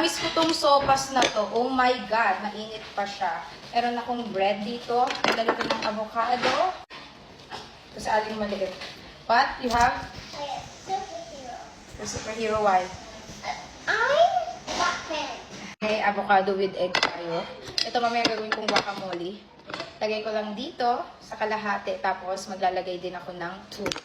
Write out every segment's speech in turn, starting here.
Miss ko tong sopas na to. Oh my God, mainit pa siya. Meron akong bread dito. Nilagay ko ng avocado. Tapos aling maliit. What? You have? Superhero. The superhero why? I'm Batman. Okay, avocado with egg tayo. Ito mamaya gagawin kong guacamole. Lagay ko lang dito sa kalahati. Tapos maglalagay din ako ng tuna.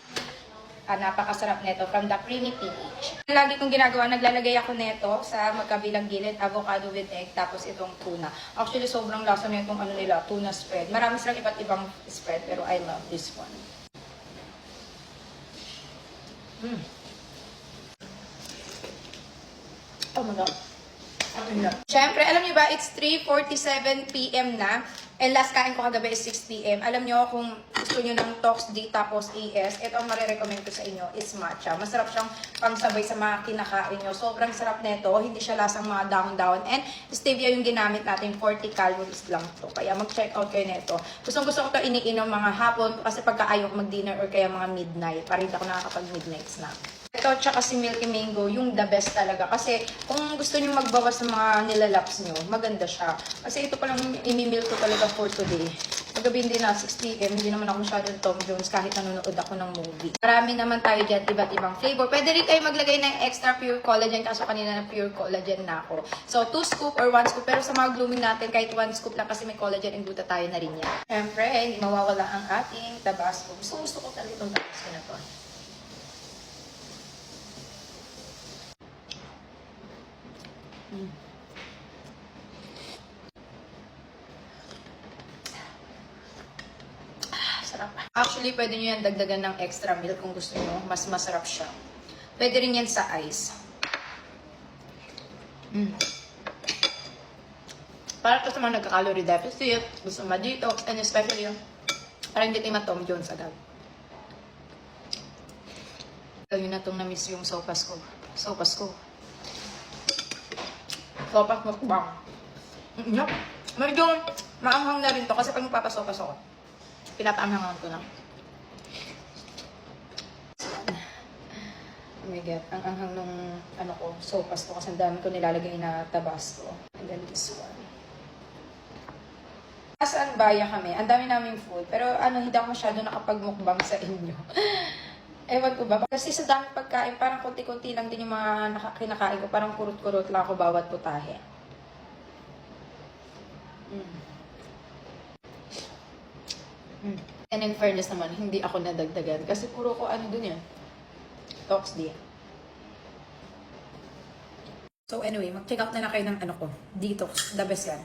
Napakasarap nito from the creamy PH. Lagi kong ginagawa, naglalagay ako nito sa magkabilang gilid, avocado with egg, tapos itong tuna. Actually, sobrang lasa na itong tuna spread. Marami silang iba't ibang spread, pero I love this one. Oh my God. Siyempre, alam niyo ba, it's 3:47 PM na. And last kain ko kagabi is 6 PM. Alam niyo, kung gusto niyo ng Tox D tapos AS, ito ang marirecommend ko sa inyo is matcha. Masarap siyang pangsabay sa mga kinakain niyo. Sobrang sarap nito. Hindi siya lasang mga dahon-dahon. And stevia yung ginamit natin, 40 calories lang to. Kaya mag-check out kayo nito. Gusto ko ito iniinom mga hapon kasi pagka ayaw ko mag-dinner or kaya mga midnight. Parang hindi ako nakakapag-midnight snack. Ito, tsaka si Milky Mango, yung the best talaga. Kasi kung gusto niyo magbawas ng mga nilalaps niyo, maganda siya. Kasi ito palang imimil ko talaga for today. Paggabi din na 6 PM, hindi naman ako masyadong Tom Jones kahit nanonood ako ng movie. Marami naman tayo dyan, iba't ibang flavor. Pwede rin kayo maglagay ng extra pure collagen kaso kanina na pure collagen na ako. So, 2 scoop or 1 scoop. Pero sa mga blooming natin, kahit 1 scoop lang kasi may collagen and glutathione na rin yan. Siyempre, hindi mawawala ang ating Tabasco. Gusto ko talaga itong Tabasco na to. Sarap. Actually, pwede nyo yan dagdagan ng extra milk kung gusto nyo. Mas masarap siya. Pwede rin yan sa ice. Para ito sa mga nagka-calorie deficit, gusto ma-detox, and especially yung para hindi kayo ma-Tom Jones agad. Ayun na itong na-miss yung sopas ko. Sopas mukbang. Yup. Medyo maanghang na rin to kasi pag magpapasopas ako, pinapaanghangan ko lang. Oh my God, ang anghang nung sopas ko kasi ang dami ko nilalagay na Tabasco. And then this one. Saan baya kami? Ang dami naming food. Pero hindi ako masyado nakapagmukbang sa inyo. Ewan ko ba? Kasi sa dami pagkain, parang konti-konti lang din yung mga kinakain ko. Parang kurot-kurot lang ako bawat putahe. And in fairness naman, hindi ako nadagdagan. Kasi puro ko dun yan. Tox D. So anyway, mag-check out na kayo ng Detox. The best yan.